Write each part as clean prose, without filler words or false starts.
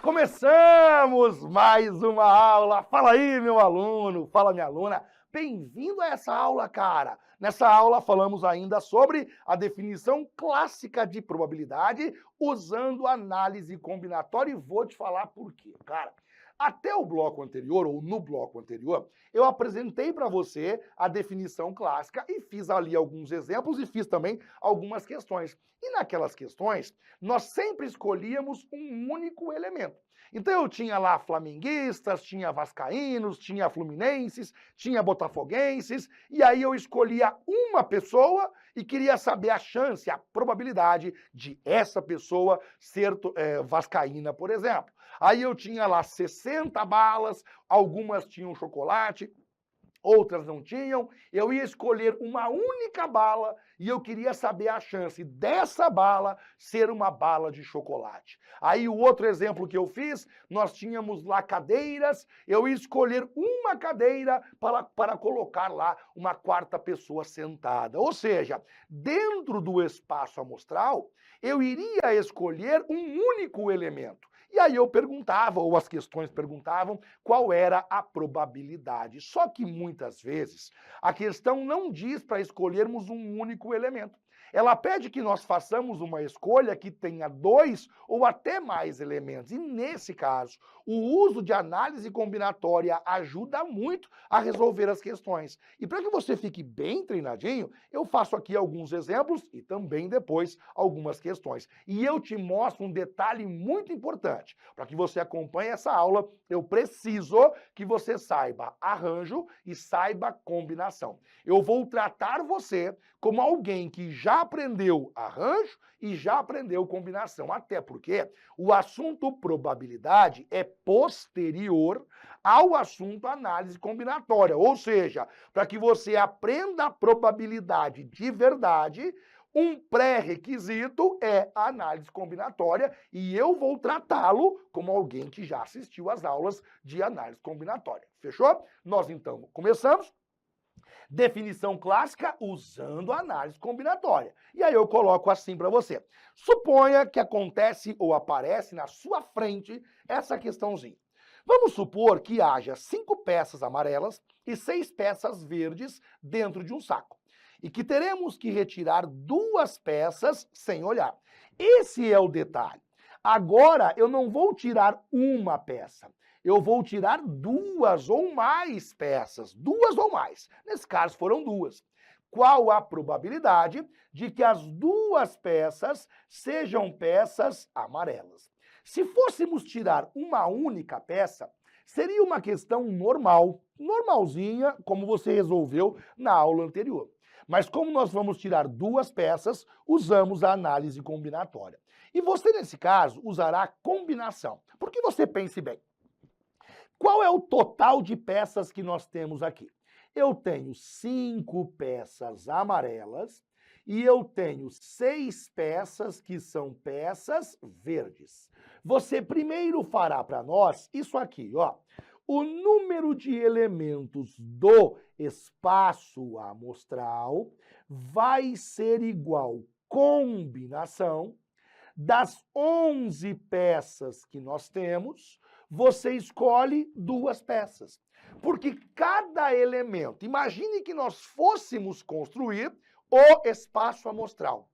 Começamos mais uma aula. Fala aí, meu aluno, fala minha aluna. Bem-vindo a essa aula, cara. Nessa aula falamos ainda sobre a definição clássica de probabilidade usando análise combinatória e vou te falar por quê, cara. Até o bloco anterior, ou no bloco anterior, eu apresentei para você a definição clássica e fiz ali alguns exemplos e fiz também algumas questões. E naquelas questões, nós sempre escolhíamos um único elemento. Então eu tinha lá flamenguistas, tinha vascaínos, tinha fluminenses, tinha botafoguenses, e aí eu escolhia uma pessoa e queria saber a chance, a probabilidade de essa pessoa ser vascaína, por exemplo. Aí eu tinha lá 60 balas, algumas tinham chocolate, outras não tinham. Eu ia escolher uma única bala e eu queria saber a chance dessa bala ser uma bala de chocolate. Aí o outro exemplo que eu fiz, nós tínhamos lá cadeiras, eu ia escolher uma cadeira para colocar lá uma quarta pessoa sentada. Ou seja, dentro do espaço amostral, eu iria escolher um único elemento. E aí eu perguntava, ou as questões perguntavam, qual era a probabilidade. Só que muitas vezes a questão não diz para escolhermos um único elemento. Ela pede que nós façamos uma escolha que tenha 2 ou até mais elementos. E nesse caso, o uso de análise combinatória ajuda muito a resolver as questões. E para que você fique bem treinadinho, eu faço aqui alguns exemplos e também depois algumas questões. E eu te mostro um detalhe muito importante. Para que você acompanhe essa aula, eu preciso que você saiba arranjo e saiba combinação. Eu vou tratar você como alguém que já aprendeu arranjo e já aprendeu combinação. Até porque o assunto probabilidade é posterior ao assunto análise combinatória. Ou seja, para que você aprenda a probabilidade de verdade, um pré-requisito é a análise combinatória e eu vou tratá-lo como alguém que já assistiu às aulas de análise combinatória. Fechou? Nós então começamos. Definição clássica usando a análise combinatória. E aí eu coloco assim para você. Suponha que acontece ou aparece na sua frente essa questãozinha. Vamos supor que haja 5 peças amarelas e 6 peças verdes dentro de um saco. E que teremos que retirar 2 peças sem olhar. Esse é o detalhe. Agora eu não vou tirar uma peça. Eu vou tirar 2 ou mais peças. 2 ou mais. Nesse caso foram 2. Qual a probabilidade de que as 2 peças sejam peças amarelas? Se fôssemos tirar uma única peça, seria uma questão normal, normalzinha, como você resolveu na aula anterior. Mas como nós vamos tirar 2 peças, usamos a análise combinatória. E você, nesse caso, usará a combinação. Porque você pense bem. Qual é o total de peças que nós temos aqui? Eu tenho 5 peças amarelas e eu tenho 6 peças que são peças verdes. Você primeiro fará para nós isso aqui, ó. O número de elementos do espaço amostral vai ser igual combinação das 11 peças que nós temos, você escolhe 2 peças. Porque cada elemento, imagine que nós fôssemos construir o espaço amostral.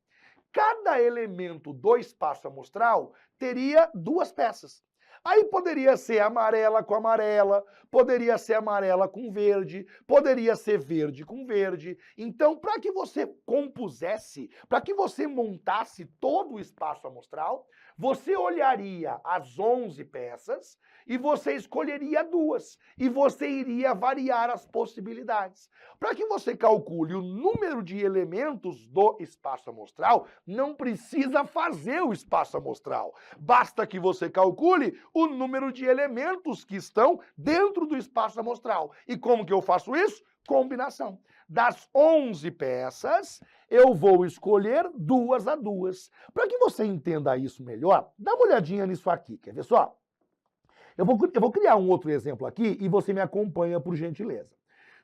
Cada elemento do espaço amostral teria 2 peças. Aí poderia ser amarela com amarela, poderia ser amarela com verde, poderia ser verde com verde. Então, para que você compusesse, para que você montasse todo o espaço amostral, você olharia as 11 peças e você escolheria 2. E você iria variar as possibilidades. Para que você calcule o número de elementos do espaço amostral, não precisa fazer o espaço amostral. Basta que você calcule o número de elementos que estão dentro do espaço amostral. E como que eu faço isso? Combinação. Das 11 peças, eu vou escolher 2 a 2. Para que você entenda isso melhor, dá uma olhadinha nisso aqui. Quer ver só? Eu vou criar um outro exemplo aqui e você me acompanha por gentileza.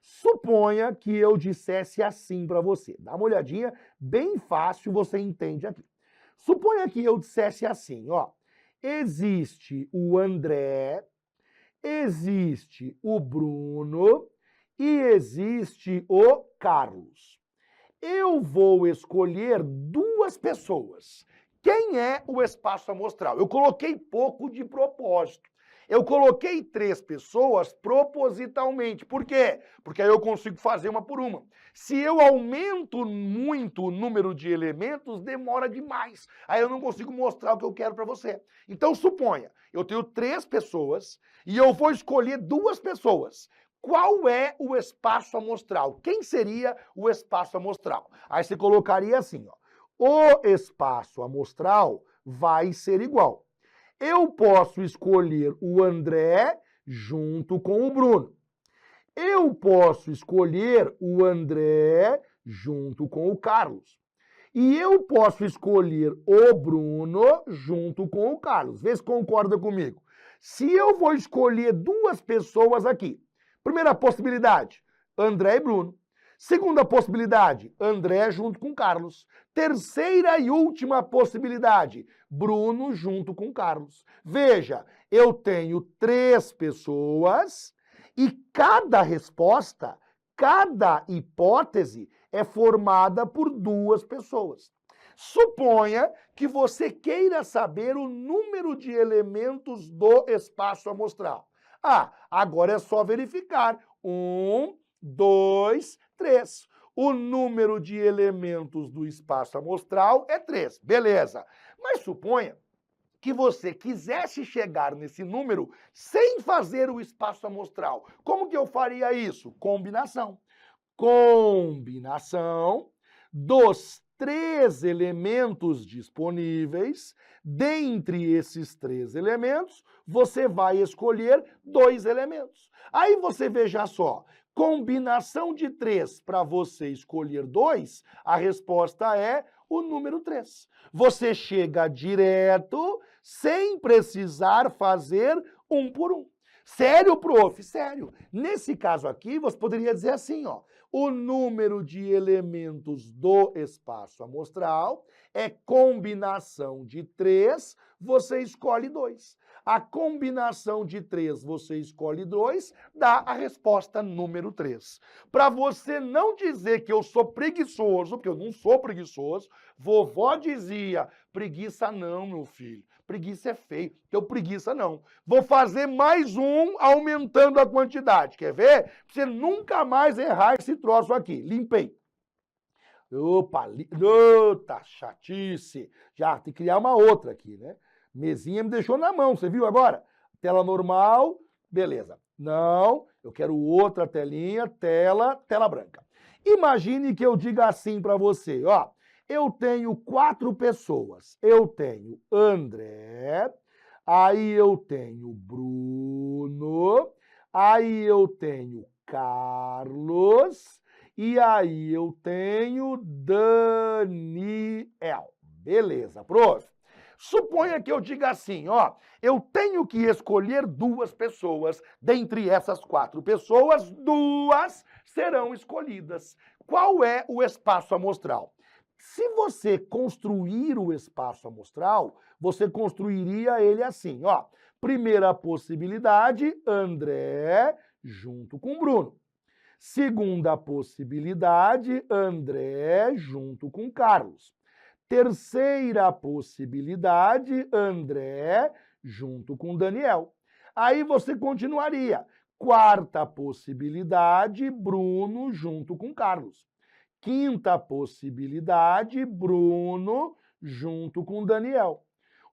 Suponha que eu dissesse assim para você. Dá uma olhadinha, bem fácil, você entende aqui. Suponha que eu dissesse assim, ó. existe o André, existe o Bruno e existe o Carlos. Eu vou escolher duas pessoas. Quem é o espaço amostral? Eu coloquei pouco de propósito. Eu coloquei 3 pessoas propositalmente. Por quê? Porque aí eu consigo fazer uma por uma. Se eu aumento muito o número de elementos, demora demais. Aí eu não consigo mostrar o que eu quero para você. Então suponha, eu tenho 3 pessoas e eu vou escolher 2 pessoas. Qual é o espaço amostral? Quem seria o espaço amostral? Aí você colocaria assim, ó. O espaço amostral vai ser igual. Eu posso escolher o André junto com o Bruno. Eu posso escolher o André junto com o Carlos. E eu posso escolher o Bruno junto com o Carlos. Vê se concorda comigo. Se eu vou escolher 2 pessoas aqui, primeira possibilidade, André e Bruno. Segunda possibilidade, André junto com Carlos. Terceira e última possibilidade, Bruno junto com Carlos. Veja, eu tenho 3 pessoas e cada resposta, cada hipótese é formada por 2 pessoas. Suponha que você queira saber o número de elementos do espaço amostral. Ah, agora é só verificar. 1, 2, 3. O número de elementos do espaço amostral é 3. Beleza. Mas suponha que você quisesse chegar nesse número sem fazer o espaço amostral. Como que eu faria isso? Combinação. Combinação dos 3 elementos disponíveis. Dentre esses 3 elementos, você vai escolher 2 elementos. Aí você veja só, combinação de 3 para você escolher 2, a resposta é o número 3. Você chega direto, sem precisar fazer um por um. Sério, prof? Sério. Nesse caso aqui, você poderia dizer assim, ó, o número de elementos do espaço amostral é combinação de 3, você escolhe 2. A combinação de 3, você escolhe 2, dá a resposta número 3. Para você não dizer que eu sou preguiçoso, porque eu não sou preguiçoso, vovó dizia, preguiça não, meu filho. Preguiça é feio, então preguiça não. Vou fazer mais um aumentando a quantidade. Quer ver? Pra você nunca mais errar esse troço aqui. Limpei. Opa, tá chatice. Já tem que criar uma outra aqui, né? Mesinha me deixou na mão, você viu agora? Tela normal, beleza. Não, eu quero outra telinha, tela branca. Imagine que eu diga assim para você, ó. Eu tenho 4 pessoas. Eu tenho André, aí eu tenho Bruno, aí eu tenho Carlos e aí eu tenho Daniel. Beleza, prof. Suponha que eu diga assim, ó, eu tenho que escolher 2 pessoas. Dentre essas 4 pessoas, 2 serão escolhidas. Qual é o espaço amostral? Se você construir o espaço amostral, você construiria ele assim, ó. Primeira possibilidade, André junto com Bruno. Segunda possibilidade, André junto com Carlos. Terceira possibilidade, André junto com Daniel. Aí você continuaria. Quarta possibilidade, Bruno junto com Carlos. Quinta possibilidade, Bruno junto com Daniel.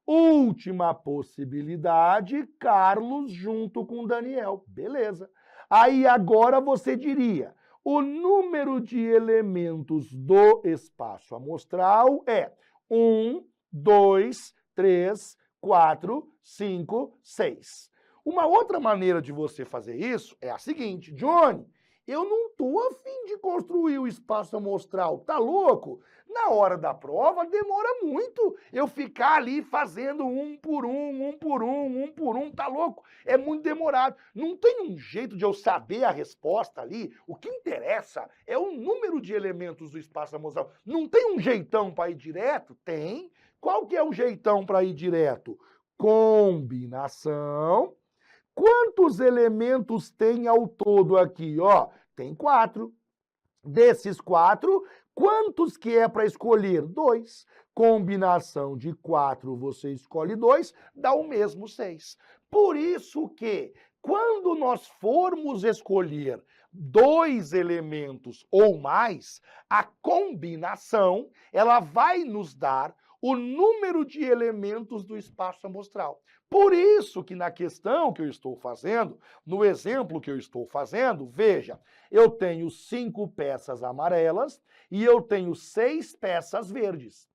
Última possibilidade, Carlos junto com Daniel. Beleza. Aí agora você diria, o número de elementos do espaço amostral é 1, 2, 3, 4, 5, 6. Uma outra maneira de você fazer isso é a seguinte, Johnny, eu não tô a fim de construir o espaço amostral, tá louco? Na hora da prova demora muito eu ficar ali fazendo um por um, tá louco? É muito demorado. Não tem um jeito de eu saber a resposta ali. O que interessa é o número de elementos do espaço amostral. Não tem um jeitão para ir direto? Tem. Qual que é o jeitão para ir direto? combinação. Quantos elementos tem ao todo aqui? Ó, tem 4. Desses 4, quantos que é para escolher? 2. Combinação de 4, você escolhe 2, dá o mesmo 6. Por isso que, quando nós formos escolher 2 elementos ou mais, a combinação, ela vai nos dar o número de elementos do espaço amostral. Por isso que na questão que eu estou fazendo, no exemplo que eu estou fazendo, veja, eu tenho 5 peças amarelas e eu tenho 6 peças verdes.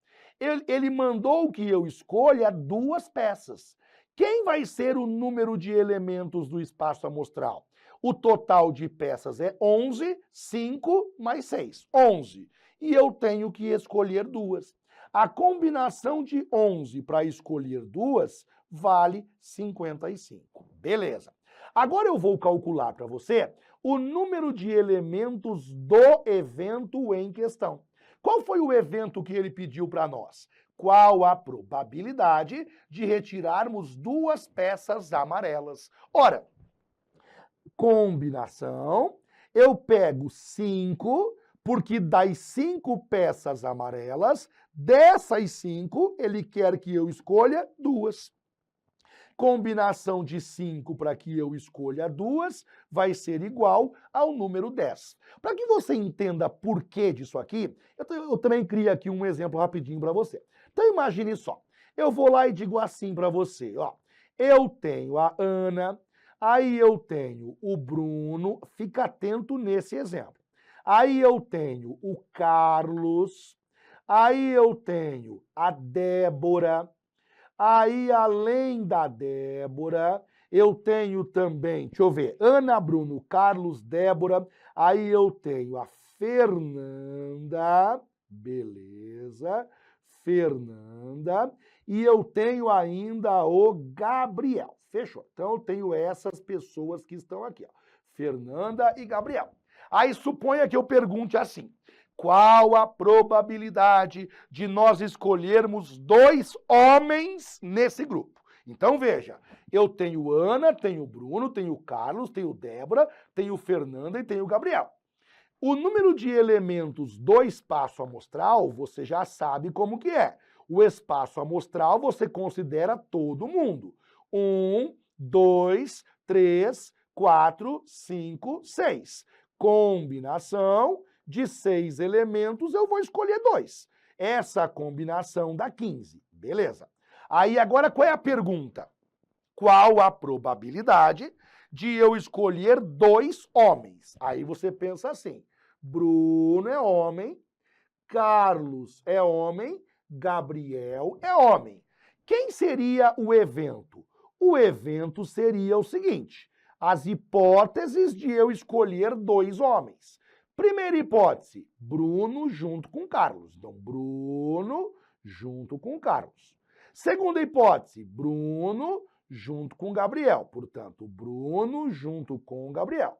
Ele mandou que eu escolha 2 peças. Quem vai ser o número de elementos do espaço amostral? O total de peças é 11, 5 mais 6, 11. E eu tenho que escolher 2. A combinação de 11 para escolher 2 vale 55. Beleza. Agora eu vou calcular para você o número de elementos do evento em questão. Qual foi o evento que ele pediu para nós? Qual a probabilidade de retirarmos 2 peças amarelas? Ora, combinação, eu pego 5, porque das 5 peças amarelas, dessas 5, ele quer que eu escolha 2. Combinação de 5 para que eu escolha 2 vai ser igual ao número 10. Para que você entenda por que disso aqui, eu também crio aqui um exemplo rapidinho para você. Então imagine só, eu vou lá e digo assim para você, ó, eu tenho a Ana, aí eu tenho o Bruno, fica atento nesse exemplo. Aí eu tenho o Carlos, aí eu tenho a Débora. Aí, além da Débora, eu tenho também, deixa eu ver, Ana, Bruno, Carlos, Débora. Aí eu tenho a Fernanda, beleza, Fernanda. E eu tenho ainda o Gabriel, fechou? Então eu tenho essas pessoas que estão aqui, ó, Fernanda e Gabriel. Aí suponha que eu pergunte assim, qual a probabilidade de nós escolhermos 2 homens nesse grupo? Então veja, eu tenho Ana, tenho Bruno, tenho Carlos, tenho Débora, tenho Fernanda e tenho Gabriel. O número de elementos do espaço amostral, você já sabe como que é. O espaço amostral você considera todo mundo. 1, 2, 3, 4, 5, 6. Combinação de 6 elementos, eu vou escolher 2. Essa combinação dá 15. Beleza. Aí agora qual é a pergunta? Qual a probabilidade de eu escolher 2 homens? Aí você pensa assim, Bruno é homem, Carlos é homem, Gabriel é homem. Quem seria o evento? O evento seria o seguinte, as hipóteses de eu escolher 2 homens. Primeira hipótese, Bruno junto com Carlos. Então, Bruno junto com Carlos. Segunda hipótese, Bruno junto com Gabriel. Portanto, Bruno junto com Gabriel.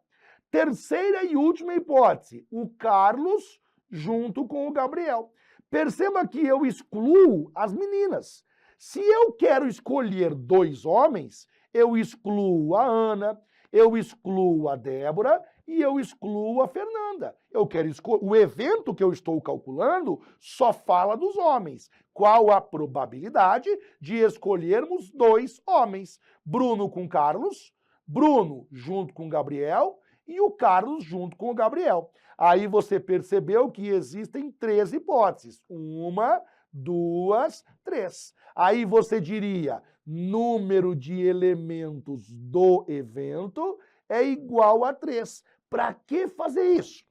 Terceira e última hipótese, o Carlos junto com o Gabriel. Perceba que eu excluo as meninas. Se eu quero escolher 2 homens, eu excluo a Ana, eu excluo a Débora e eu excluo a Fernanda. Eu quero o evento que eu estou calculando só fala dos homens. Qual a probabilidade de escolhermos 2 homens? Bruno com Carlos, Bruno junto com Gabriel e o Carlos junto com o Gabriel. Aí você percebeu que existem 3 hipóteses. 1, 2, 3. Aí você diria, número de elementos do evento é igual a 3. Para que fazer isso?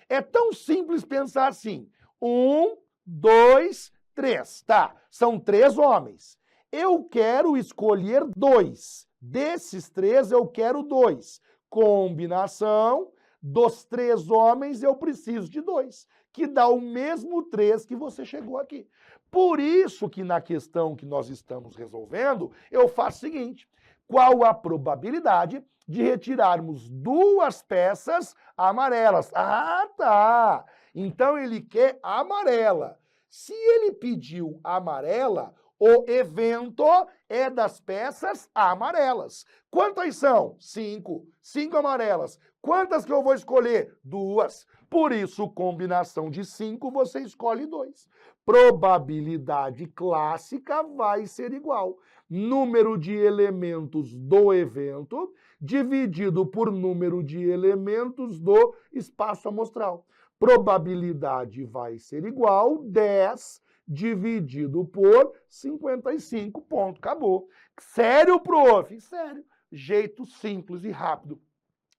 É tão simples pensar assim, 1, 2, 3, tá? São 3 homens. Eu quero escolher 2. Desses 3 eu quero 2. Combinação dos 3 homens eu preciso de 2, que dá o mesmo 3 que você chegou aqui. Por isso que na questão que nós estamos resolvendo, eu faço o seguinte, qual a probabilidade de retirarmos 2 peças amarelas? Ah, tá! Então ele quer amarela. Se ele pediu amarela, O evento é das peças amarelas. Quantas são? 5. 5 amarelas. Quantas que eu vou escolher? 2. Por isso, combinação de 5, você escolhe 2. Probabilidade clássica vai ser igual. Número de elementos do evento dividido por número de elementos do espaço amostral. Probabilidade vai ser igual 10 dividido por 55, ponto, acabou. Sério, prof? Sério. Jeito simples e rápido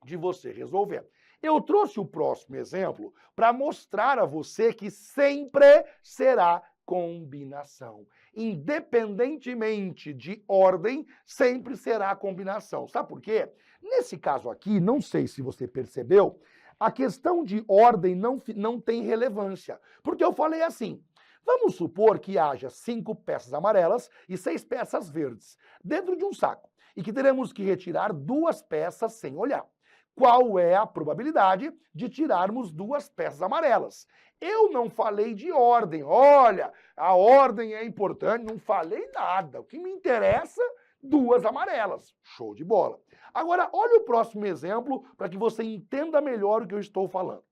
de você resolver. Eu trouxe o próximo exemplo para mostrar a você que sempre será combinação. Independentemente de ordem, sempre será combinação. Sabe por quê? Nesse caso aqui, não sei se você percebeu, a questão de ordem não tem relevância. Porque eu falei assim, vamos supor que haja 5 peças amarelas e 6 peças verdes dentro de um saco e que teremos que retirar 2 peças sem olhar. Qual é a probabilidade de tirarmos 2 peças amarelas? Eu não falei de ordem. Olha, a ordem é importante, não falei nada. O que me interessa, 2 amarelas. Show de bola. Agora, olha o próximo exemplo para que você entenda melhor o que eu estou falando.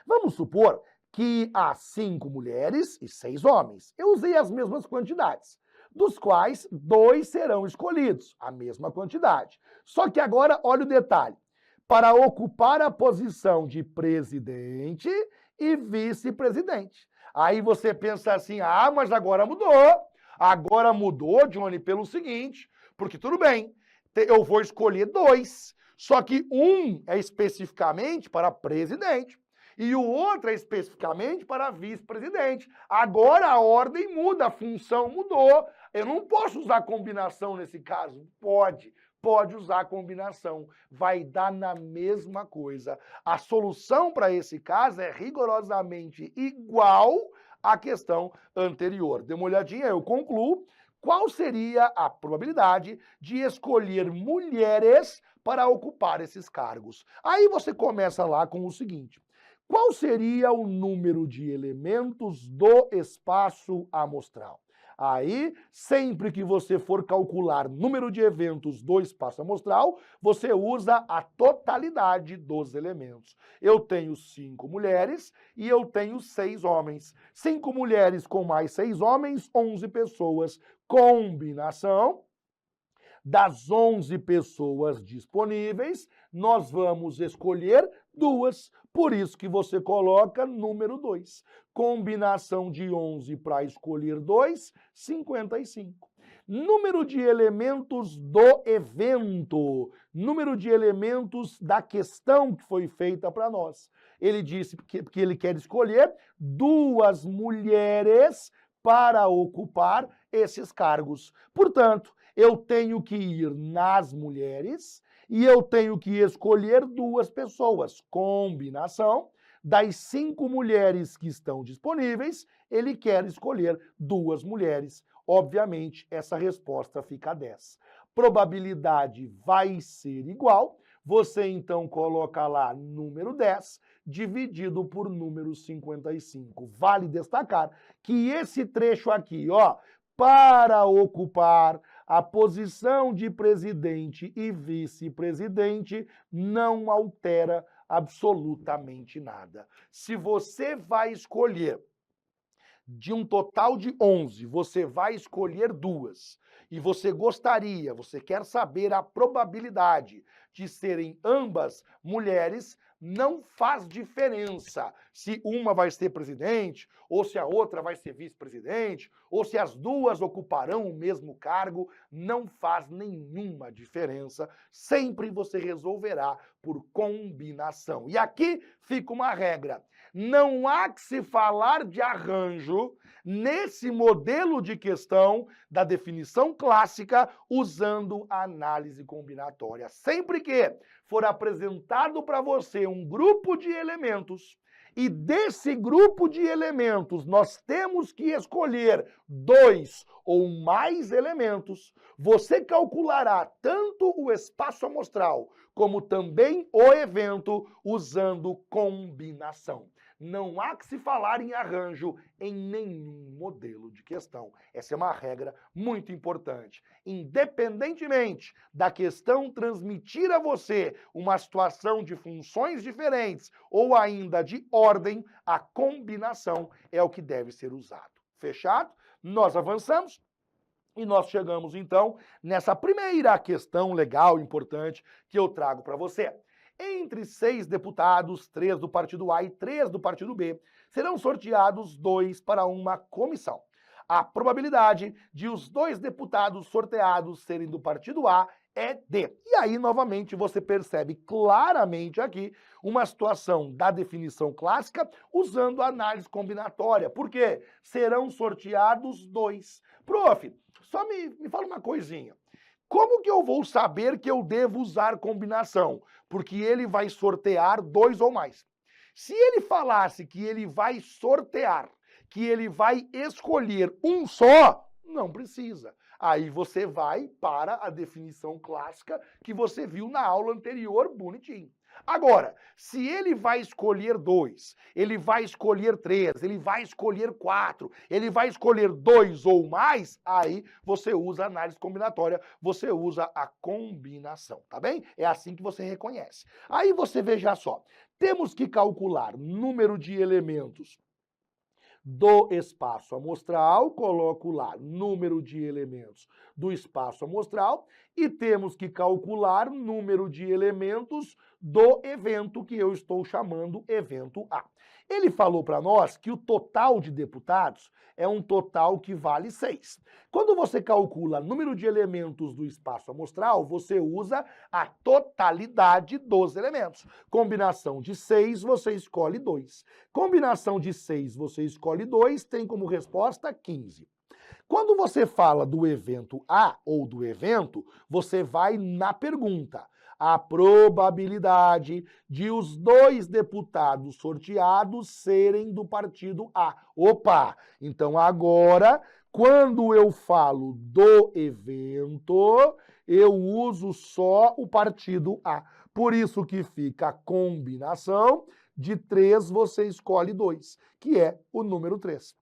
Vamos supor que há 5 mulheres e 6 homens. Eu usei as mesmas quantidades, dos quais 2 serão escolhidos, a mesma quantidade. Só que agora, olha o detalhe. Para ocupar a posição de presidente e vice-presidente. Aí você pensa assim, ah, mas agora mudou. Agora mudou, Johnny, pelo seguinte, porque tudo bem, eu vou escolher 2, só que um é especificamente para presidente e o outro é especificamente para vice-presidente. Agora a ordem muda, a função mudou. Eu não posso usar combinação nesse caso? Pode usar combinação, vai dar na mesma coisa. A solução para esse caso é rigorosamente igual à questão anterior. Dê uma olhadinha, eu concluo. Qual seria a probabilidade de escolher mulheres para ocupar esses cargos? Aí você começa lá com o seguinte. Qual seria o número de elementos do espaço amostral? Aí, sempre que você for calcular número de eventos do espaço amostral, você usa a totalidade dos elementos. Eu tenho 5 mulheres e eu tenho 6 homens. 5 mulheres com mais 6 homens, 11 pessoas. Combinação. Das 11 pessoas disponíveis, nós vamos escolher 2. Por isso que você coloca número 2. Combinação de 11 para escolher 2, 55. Número de elementos do evento. Número de elementos da questão que foi feita para nós. Ele disse que ele quer escolher 2 mulheres para ocupar esses cargos. Portanto, eu tenho que ir nas mulheres e eu tenho que escolher 2 pessoas. Combinação. Das 5 mulheres que estão disponíveis, ele quer escolher 2 mulheres. Obviamente, essa resposta fica 10. Probabilidade vai ser igual. Você, então, coloca lá número 10 dividido por número 55. Vale destacar que esse trecho aqui, ó, para ocupar a posição de presidente e vice-presidente, não altera absolutamente nada. Se você vai escolher de um total de 11, você vai escolher 2, e você quer saber a probabilidade de serem ambas mulheres, não faz diferença se uma vai ser presidente, ou se a outra vai ser vice-presidente, ou se as 2 ocuparão o mesmo cargo, não faz nenhuma diferença. Sempre você resolverá por combinação. E aqui fica uma regra. Não há que se falar de arranjo nesse modelo de questão da definição clássica usando a análise combinatória. Sempre que for apresentado para você um grupo de elementos e desse grupo de elementos nós temos que escolher 2 ou mais elementos, você calculará tanto o espaço amostral como também o evento usando combinação. Não há que se falar em arranjo em nenhum modelo de questão. Essa é uma regra muito importante. Independentemente da questão transmitir a você uma situação de funções diferentes ou ainda de ordem, a combinação é o que deve ser usado. Fechado? Nós avançamos. E nós chegamos, então, nessa primeira questão legal, importante, que eu trago para você. Entre 6 deputados, 3 do partido A e 3 do partido B, serão sorteados 2 para uma comissão. A probabilidade de os 2 deputados sorteados serem do partido A é D. E aí, novamente, você percebe claramente aqui uma situação da definição clássica usando a análise combinatória. Por quê? Serão sorteados 2. Prof, só me fala uma coisinha. Como que eu vou saber que eu devo usar combinação? Porque ele vai sortear 2 ou mais. Se ele falasse que ele vai sortear, que ele vai escolher um só, não precisa. Aí você vai para a definição clássica que você viu na aula anterior, bonitinho. Agora, se ele vai escolher 2, ele vai escolher 3, ele vai escolher 4, ele vai escolher 2 ou mais, aí você usa a análise combinatória, você usa a combinação, tá bem? É assim que você reconhece. Aí você veja só, temos que calcular número de elementos do espaço amostral, coloco lá número de elementos do espaço amostral e temos que calcular número de elementos do evento que eu estou chamando evento A. Ele falou para nós que o total de deputados é um total que vale 6. Quando você calcula número de elementos do espaço amostral, você usa a totalidade dos elementos. Combinação de 6, você escolhe 2. Combinação de 6, você escolhe 2, tem como resposta 15. Quando você fala do evento A ou do evento, você vai na pergunta. A probabilidade de os 2 deputados sorteados serem do partido A. Opa! Então agora, quando eu falo do evento, eu uso só o partido A. Por isso que fica a combinação de 3, você escolhe 2, que é o número 3.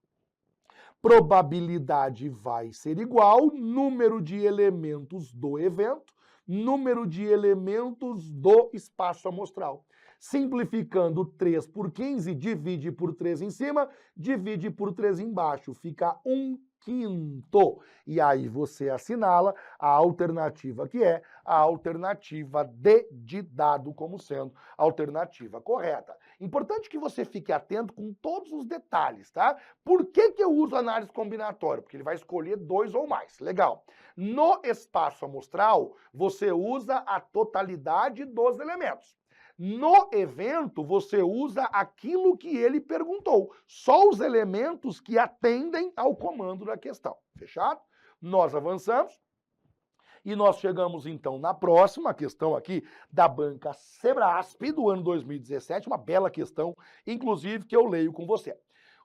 Probabilidade vai ser igual número de elementos do evento, número de elementos do espaço amostral. Simplificando 3 por 15, divide por 3 em cima, divide por 3 embaixo, fica 1/5. E aí você assinala a alternativa que é a alternativa D de dado como sendo a alternativa correta. Importante que você fique atento com todos os detalhes, tá? Por que eu uso análise combinatória? Porque ele vai escolher 2 ou mais. Legal. No espaço amostral, você usa a totalidade dos elementos. No evento, você usa aquilo que ele perguntou. Só os elementos que atendem ao comando da questão. Fechado? Nós avançamos. E nós chegamos, então, na próxima questão aqui da banca Sebrasp do ano 2017, uma bela questão, inclusive, que eu leio com você.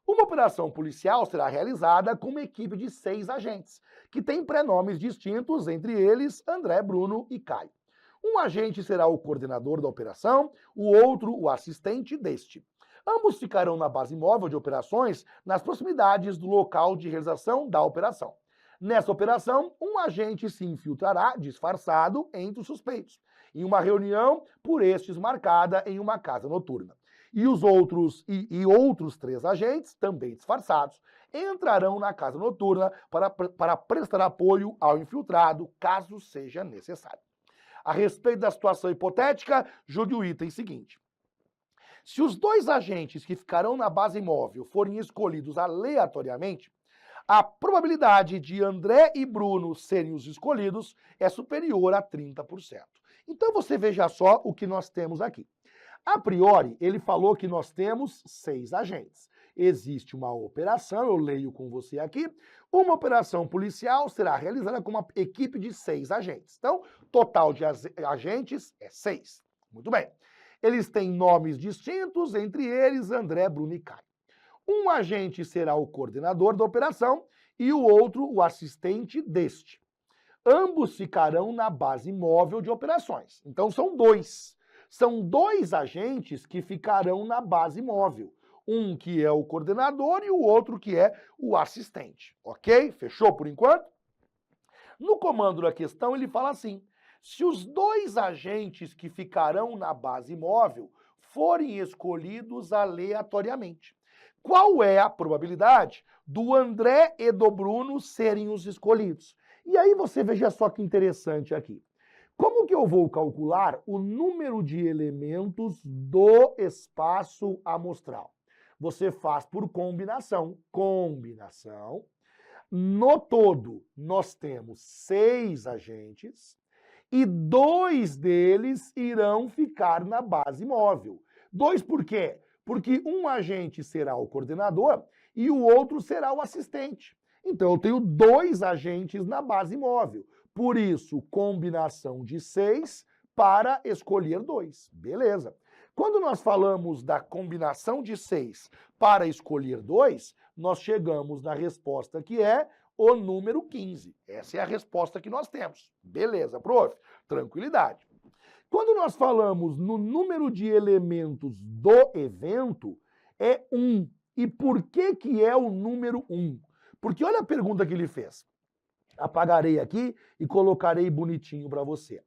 Uma operação policial será realizada com uma equipe de 6 agentes, que tem prenomes distintos, entre eles André, Bruno e Caio. Um agente será o coordenador da operação, o outro o assistente deste. Ambos ficarão na base móvel de operações nas proximidades do local de realização da operação. Nessa operação, um agente se infiltrará disfarçado entre os suspeitos, em uma reunião por estes marcada em uma casa noturna. E os outros 3 agentes, também disfarçados, entrarão na casa noturna para prestar apoio ao infiltrado, caso seja necessário. A respeito da situação hipotética, julgue o item seguinte. Se os 2 agentes que ficarão na base móvel forem escolhidos aleatoriamente, a probabilidade de André e Bruno serem os escolhidos é superior a 30%. Então você veja só o que nós temos aqui. A priori, ele falou que nós temos 6 agentes. Existe uma operação, eu leio com você aqui, uma operação policial será realizada com uma equipe de 6 agentes. Então, total de agentes é 6. Muito bem. Eles têm nomes distintos, entre eles André, Bruno e Caio. Um agente será o coordenador da operação e o outro o assistente deste. Ambos ficarão na base móvel de operações. Então são 2. São 2 agentes que ficarão na base móvel. Um que é o coordenador e o outro que é o assistente, ok? Fechou por enquanto? No comando da questão ele fala assim, se os dois agentes que ficarão na base móvel forem escolhidos aleatoriamente, qual é a probabilidade do André e do Bruno serem os escolhidos? E aí você veja só que interessante aqui. Como que eu vou calcular o número de elementos do espaço amostral? Você faz por combinação. Combinação. No todo, nós temos 6 agentes e 2 deles irão ficar na base móvel. 2 por quê? Porque um agente será o coordenador e o outro será o assistente. Então, eu tenho 2 agentes na base móvel. Por isso, combinação de 6 para escolher 2. Beleza. Quando nós falamos da combinação de 6 para escolher 2, nós chegamos na resposta que é o número 15. Essa é a resposta que nós temos. Beleza, prof? Tranquilidade. Quando nós falamos no número de elementos do evento, é 1. E por que é o número 1? Porque olha a pergunta que ele fez. Apagarei aqui e colocarei bonitinho para você.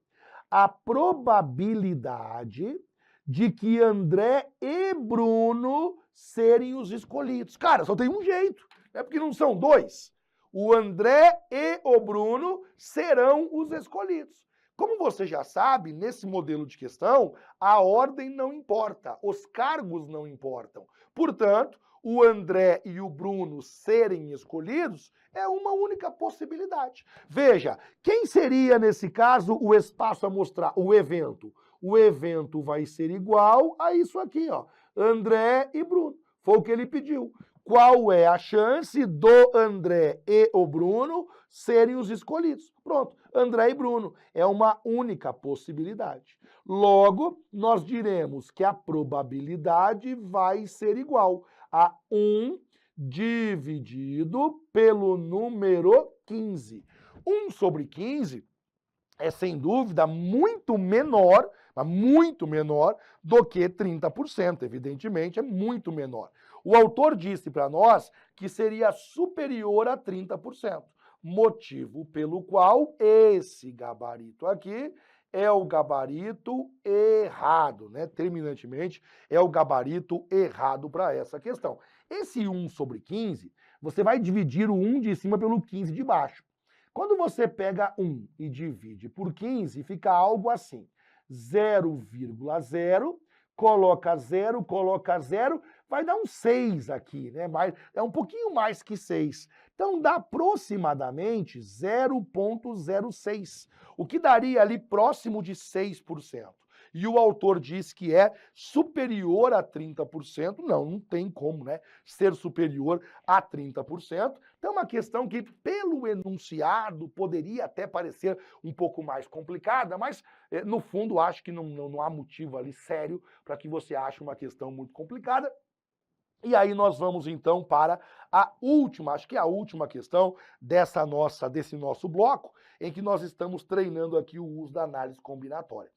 A probabilidade de que André e Bruno serem os escolhidos. Cara, só tem um jeito. É porque não são 2. O André e o Bruno serão os escolhidos. Como você já sabe, nesse modelo de questão, a ordem não importa, os cargos não importam. Portanto, o André e o Bruno serem escolhidos é uma única possibilidade. Veja, quem seria, nesse caso, o espaço amostral, o evento? O evento vai ser igual a isso aqui, ó, André e Bruno. Foi o que ele pediu. Qual é a chance do André e o Bruno serem os escolhidos? Pronto, André e Bruno. É uma única possibilidade. Logo, nós diremos que a probabilidade vai ser igual a 1 dividido pelo número 15. 1 sobre 15 é, sem dúvida, muito menor do que 30%. Evidentemente, é muito menor. O autor disse para nós que seria superior a 30%, motivo pelo qual esse gabarito aqui é o gabarito errado, né? Terminantemente, é o gabarito errado para essa questão. Esse 1 sobre 15, você vai dividir o 1 de cima pelo 15 de baixo. Quando você pega 1 e divide por 15, fica algo assim. 0,0, coloca 0, vai dar um 6 aqui, né? É um pouquinho mais que 6. Então dá aproximadamente 0,06, o que daria ali próximo de 6%. E o autor diz que é superior a 30%. Não tem como, né? Ser superior a 30%. Então é uma questão que, pelo enunciado, poderia até parecer um pouco mais complicada, mas, no fundo, acho que não há motivo ali sério para que você ache uma questão muito complicada. E aí nós vamos, então, para a última, acho que é a última questão desse nosso bloco, em que nós estamos treinando aqui o uso da análise combinatória.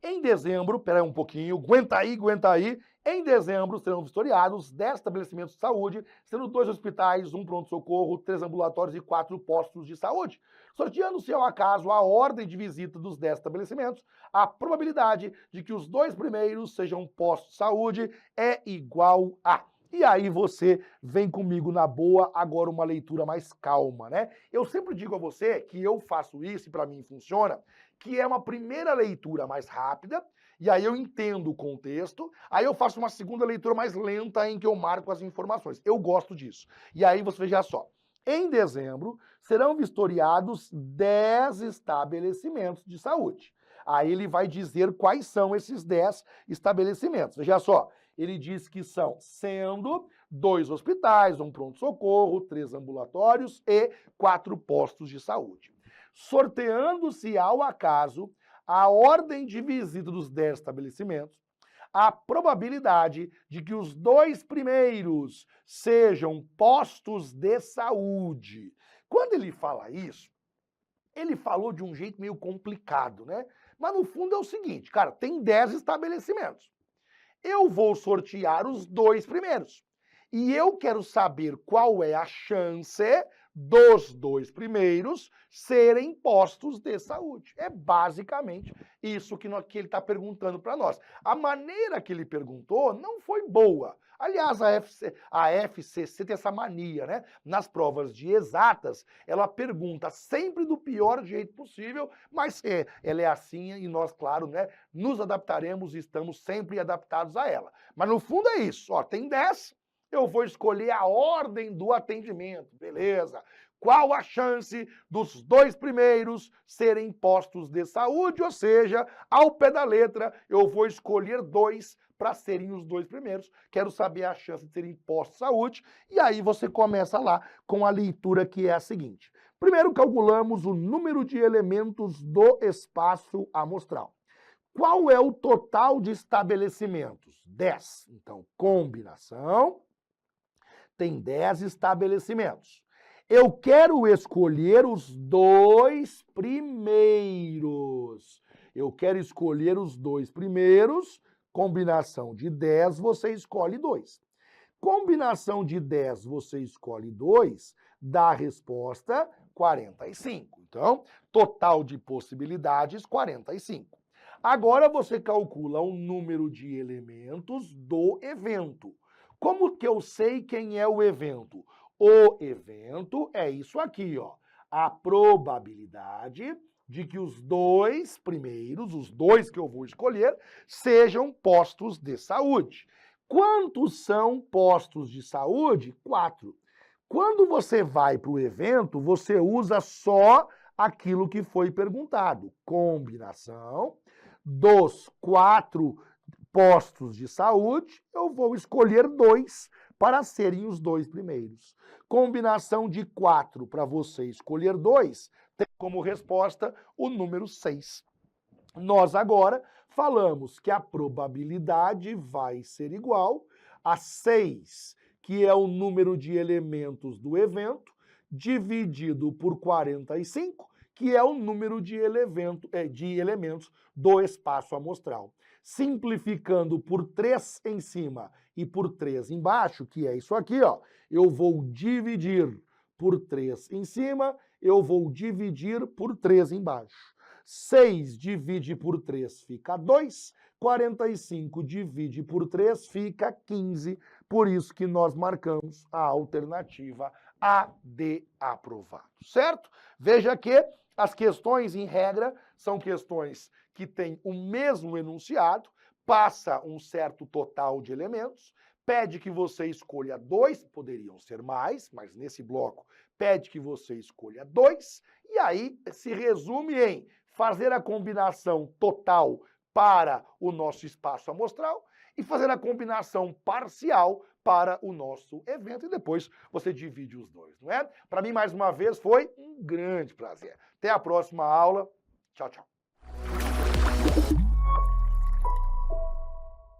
Em dezembro, peraí um pouquinho, aguenta aí. Em dezembro serão vistoriados 10 estabelecimentos de saúde, sendo 2 hospitais, 1 pronto-socorro, 3 ambulatórios e 4 postos de saúde. Sorteando-se ao acaso a ordem de visita dos 10 estabelecimentos, a probabilidade de que os 2 primeiros sejam postos de saúde é igual a... E aí você vem comigo na boa, agora uma leitura mais calma, né? Eu sempre digo a você que eu faço isso e para mim funciona, que é uma primeira leitura mais rápida, e aí eu entendo o contexto, aí eu faço uma segunda leitura mais lenta em que eu marco as informações. Eu gosto disso. E aí você veja só, em dezembro serão vistoriados 10 estabelecimentos de saúde. Aí ele vai dizer quais são esses 10 estabelecimentos. Veja só, ele diz que sendo 2 hospitais, 1 pronto-socorro, 3 ambulatórios e 4 postos de saúde. Sorteando-se ao acaso a ordem de visita dos 10 estabelecimentos, a probabilidade de que os 2 primeiros sejam postos de saúde. Quando ele fala isso, ele falou de um jeito meio complicado, né? Mas no fundo é o seguinte, cara, tem 10 estabelecimentos. eu vou sortear os 2 primeiros. E eu quero saber qual é a chance dos 2 primeiros serem postos de saúde. É basicamente isso que ele está perguntando para nós. A maneira que ele perguntou não foi boa. Aliás, a FCC tem essa mania, né? Nas provas de exatas, ela pergunta sempre do pior jeito possível, mas ela é assim e nós, claro, né, nos adaptaremos e estamos sempre adaptados a ela. Mas no fundo é isso, ó, tem 10, eu vou escolher a ordem do atendimento, beleza? Qual a chance dos 2 primeiros serem postos de saúde? Ou seja, ao pé da letra, eu vou escolher 2 para serem os 2 primeiros. Quero saber a chance de serem postos de saúde. E aí você começa lá com a leitura que é a seguinte. Primeiro calculamos o número de elementos do espaço amostral. Qual é o total de estabelecimentos? 10. Então, combinação tem 10 estabelecimentos. Eu quero escolher os 2 primeiros. Eu quero escolher os 2 primeiros. Combinação de 10, você escolhe 2. Combinação de 10, você escolhe 2, dá a resposta 45. Então, total de possibilidades, 45. Agora você calcula o número de elementos do evento. Como que eu sei quem é o evento? O evento é isso aqui, ó. A probabilidade de que os 2 primeiros, os 2 que eu vou escolher, sejam postos de saúde. Quantos são postos de saúde? 4. Quando você vai para o evento, você usa só aquilo que foi perguntado. Combinação dos 4 postos de saúde, eu vou escolher 2 para serem os 2 primeiros. Combinação de 4 para você escolher 2, tem como resposta o número 6. Nós agora falamos que a probabilidade vai ser igual a 6, que é o número de elementos do evento, dividido por 45, que é o número de elementos do espaço amostral. Simplificando por 3 em cima e por 3 embaixo, que é isso aqui, ó, eu vou dividir por 3 em cima, eu vou dividir por 3 embaixo. 6 divide por 3 fica 2, 45 divide por 3 fica 15, por isso que nós marcamos a alternativa A de aprovado, certo? Veja que as questões, em regra, são questões que têm o mesmo enunciado, passa um certo total de elementos, pede que você escolha 2, poderiam ser mais, mas nesse bloco pede que você escolha 2, e aí se resume em fazer a combinação total para o nosso espaço amostral e fazer a combinação parcial para o nosso evento, e depois você divide os 2, não é? Para mim, mais uma vez, foi um grande prazer. Até a próxima aula. Tchau, tchau.